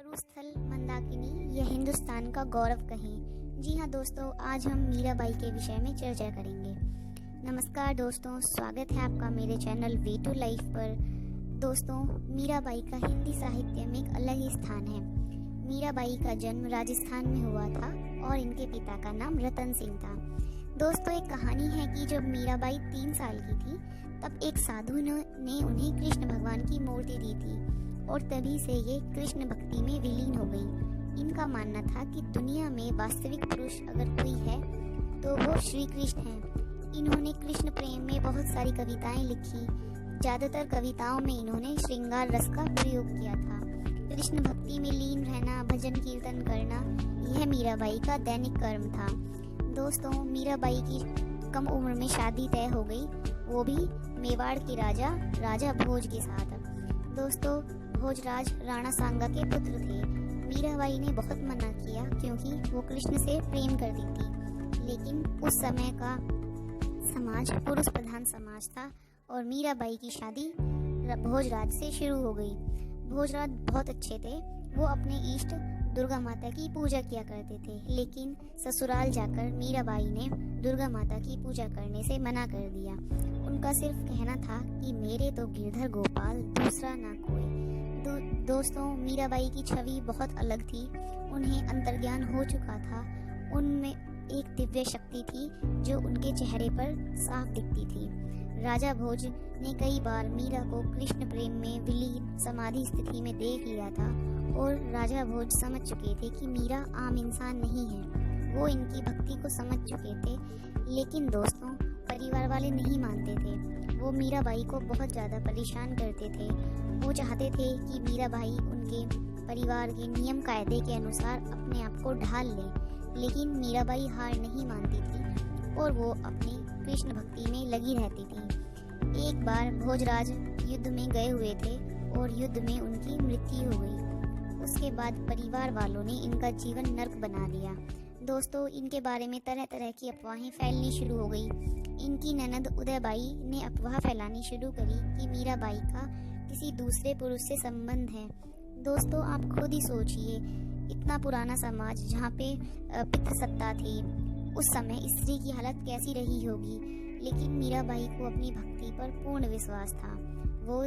मरुस्थल मंदाकिनी यह हिंदुस्तान का गौरव कहें। जी हाँ दोस्तों, आज हम मीराबाई के विषय में चर्चा करेंगे। नमस्कार दोस्तों, स्वागत है आपका मेरे चैनल वे टू लाइफ पर। दोस्तों, मीराबाई का हिंदी साहित्य में एक अलग ही स्थान है। मीराबाई का जन्म राजस्थान में हुआ था और इनके पिता का नाम रतन सिंह था। दोस्तों, एक कहानी है कि जब मीराबाई 3 साल की थी तब एक साधु ने उन्हें कृष्ण भगवान की मूर्ति दी थी और तभी से ये कृष्ण भक्ति में विलीन हो गई। इनका मानना था कि दुनिया में वास्तविक पुरुष अगर कोई है तो वो श्री कृष्ण हैं। इन्होंने कृष्ण प्रेम में बहुत सारी कविताएं लिखी। ज़्यादातर कविताओं में इन्होंने श्रृंगार रस का प्रयोग किया था। कृष्ण भक्ति में लीन रहना, भजन कीर्तन करना, यह मीराबाई का दैनिक कर्म था। दोस्तों, मीराबाई की कम उम्र में शादी तय हो गई, वो भी मेवाड़ के राजा भोज के साथ। दोस्तों, भोजराज राणा सांगा के पुत्र थे। मीराबाई ने बहुत मना किया क्योंकि वो कृष्ण से प्रेम करती थी, लेकिन उस समय का समाज पुरुष प्रधान समाज था और मीराबाई की शादी भोजराज से शुरू हो गई। भोजराज बहुत अच्छे थे, वो अपने इष्ट दुर्गा माता की पूजा किया करते थे, लेकिन ससुराल जाकर मीराबाई ने दुर्गा माता की पूजा करने से मना कर दिया। उनका सिर्फ कहना था कि मेरे तो गिरधर गोपाल, दूसरा ना कोई। दोस्तों, मीराबाई की छवि बहुत अलग थी। उन्हें अंतर्ज्ञान हो चुका था। उनमें एक दिव्य शक्ति थी जो उनके चेहरे पर साफ दिखती थी। राजा भोज ने कई बार मीरा को कृष्ण प्रेम में विलीन समाधि स्थिति में देख लिया था और राजा भोज समझ चुके थे कि मीरा आम इंसान नहीं है। वो इनकी भक्ति को समझ चुके थे, लेकिन दोस्तों, परिवार वाले नहीं मानते थे। वो मीराबाई को बहुत ज़्यादा परेशान करते थे। वो चाहते थे कि मीराबाई उनके परिवार के नियम कायदे के अनुसार अपने आप को ढाल ले, लेकिन मीराबाई हार नहीं मानती थी और वो अपनी कृष्ण भक्ति में लगी रहती थी। एक बार भोजराज युद्ध में गए हुए थे और युद्ध में उनकी मृत्यु हो गई। उसके बाद परिवार वालों ने इनका जीवन नर्क बना दिया। दोस्तों, इनके बारे में तरह तरह की अफवाहें फैलनी शुरू हो गई। इनकी ननद उदयबाई ने अफवाह फैलानी शुरू करी कि मीराबाई का किसी दूसरे पुरुष से संबंध है। दोस्तों, आप खुद ही सोचिए, इतना पुराना समाज जहाँ पे पितृसत्ता थी, उस समय स्त्री की हालत कैसी रही होगी। लेकिन मीराबाई को अपनी भक्ति पर पूर्ण विश्वास था। वो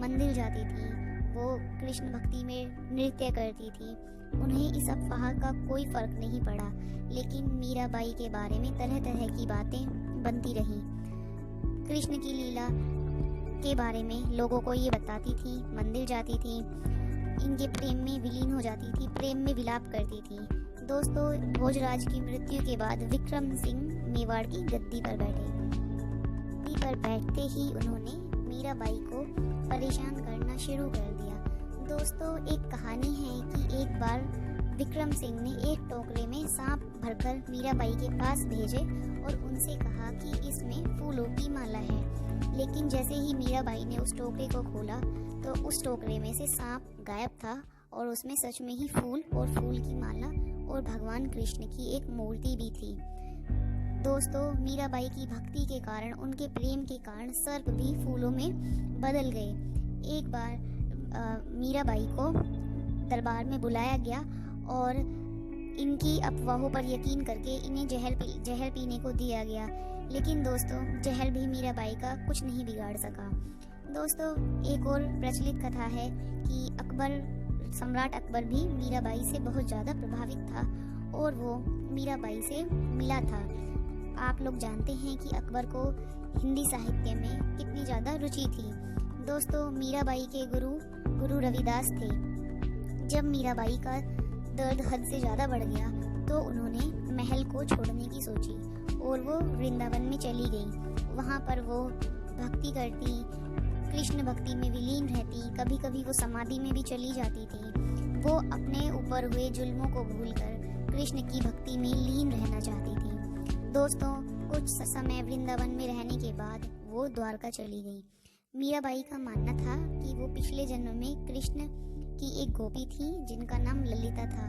मंदिर जाती थी, वो कृष्ण भक्ति में नृत्य करती थी। उन्हें इस अफवाह का कोई फर्क नहीं पड़ा, लेकिन मीराबाई के बारे में तरह तरह की बातें बनती रहीं। कृष्ण की लीला के बारे में लोगों को ये बताती थी, मंदिर जाती थी, इनके प्रेम में विलीन हो जाती थी, प्रेम में विलाप करती थी। दोस्तों, भोजराज की मृत्यु के बाद विक्रम सिंह मेवाड़ की गद्दी पर बैठे। गद्दी पर बैठते ही उन्होंने मीराबाई को परेशान करना शुरू कर दिया। दोस्तों, एक कहानी है कि एक बार विक्रम सिंह ने एक टोकरे में सांप भरकर मीराबाई के पास भेजे और उनसे कहा कि इसमें फूलों की माला है। लेकिन जैसे ही मीराबाई ने उस टोकरे को खोला तो उस टोकरे में से सांप गायब था और उसमें सच में ही फूल और फूल की माला और भगवान कृष्ण की एक मूर्ति भी थी। दोस्तों, मीराबाई की भक्ति के कारण, उनके प्रेम के कारण सर्प भी फूलों में बदल गए। एक बार मीराबाई को दरबार में बुलाया गया और इनकी अफवाहों पर यकीन करके इन्हें जहर पीने को दिया गया। लेकिन दोस्तों, जहर भी मीराबाई का कुछ नहीं बिगाड़ सका। दोस्तों, एक और प्रचलित कथा है कि सम्राट अकबर भी मीराबाई से बहुत ज़्यादा प्रभावित था और वो मीराबाई से मिला था। आप लोग जानते हैं कि अकबर को हिंदी साहित्य में कितनी ज़्यादा रुचि थी। दोस्तों, मीराबाई के गुरु रविदास थे। जब मीराबाई का दर्द हद से ज़्यादा बढ़ गया तो उन्होंने महल को छोड़ने की सोची और वो वृंदावन में चली गई। वहाँ पर वो भक्ति करती, कृष्ण भक्ति में विलीन रहती, कभी कभी वो समाधि में भी चली जाती थी। वो अपने ऊपर हुए जुल्मों को भूलकर कृष्ण की भक्ति में लीन रहना चाहती थी। दोस्तों, कुछ समय वृंदावन में रहने के बाद वो द्वारका चली गई। मीराबाई का मानना था कि वो पिछले जन्म में कृष्ण की एक गोपी थी जिनका नाम ललिता था।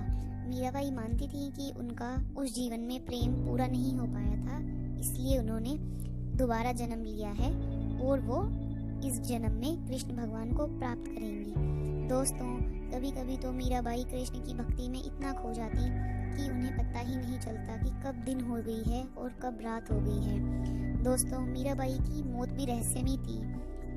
मीराबाई मानती थी कि उनका उस जीवन में प्रेम पूरा नहीं हो पाया था, इसलिए उन्होंने दोबारा जन्म लिया है और वो इस जन्म में कृष्ण भगवान को प्राप्त करेंगी। दोस्तों, कभी कभी तो मीराबाई कृष्ण की भक्ति में इतना खो जाती कि उन्हें पता ही नहीं चलता कि कब दिन हो गई है और कब रात हो गई है। दोस्तों, मीराबाई की मौत भी रहस्यमयी थी।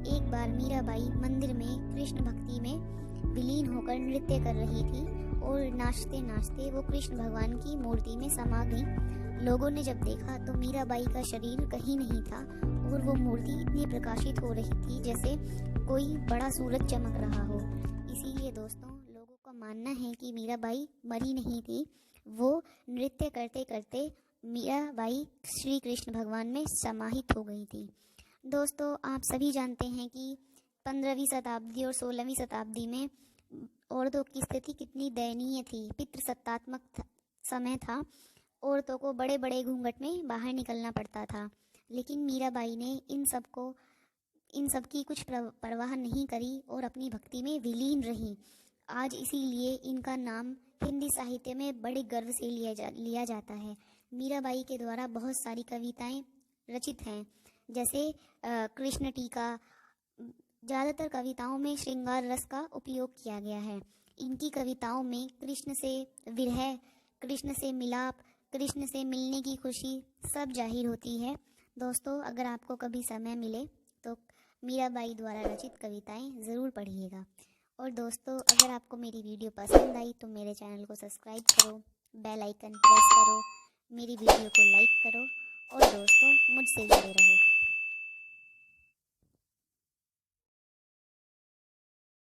एक बार मीराबाई मंदिर में कृष्ण भक्ति में विलीन होकर नृत्य कर रही थी और नाचते नाचते वो कृष्ण भगवान की मूर्ति में समा गई। लोगों ने जब देखा तो मीराबाई का शरीर कहीं नहीं था और वो मूर्ति इतनी प्रकाशित हो रही थी जैसे कोई बड़ा सूरज चमक रहा हो। इसीलिए दोस्तों, लोगों का मानना है कि मीराबाई मरी नहीं थी, वो नृत्य करते करते मीराबाई श्री कृष्ण भगवान में समाहित हो गई थी। दोस्तों, आप सभी जानते हैं कि 15वीं शताब्दी और 16वीं शताब्दी में औरतों की स्थिति कितनी दयनीय थी। पितृसत्तात्मक समय था, औरतों को बड़े बड़े घूंघट में बाहर निकलना पड़ता था। लेकिन मीराबाई ने इन सब की कुछ परवाह नहीं करी और अपनी भक्ति में विलीन रही। आज इसीलिए इनका नाम हिंदी साहित्य में बड़े गर्व से लिया जाता है। मीराबाई के द्वारा बहुत सारी कविताएं रचित हैं, जैसे कृष्ण टीका। ज़्यादातर कविताओं में श्रृंगार रस का उपयोग किया गया है। इनकी कविताओं में कृष्ण से विरह, कृष्ण से मिलाप, कृष्ण से मिलने की खुशी सब जाहिर होती है। दोस्तों, अगर आपको कभी समय मिले तो मीराबाई द्वारा रचित कविताएं ज़रूर पढ़िएगा। और दोस्तों, अगर आपको मेरी वीडियो पसंद आई तो मेरे चैनल को सब्सक्राइब करो, बेल आइकन प्रेस करो, मेरी वीडियो को लाइक करो और दोस्तों, मुझसे जुड़े रहो।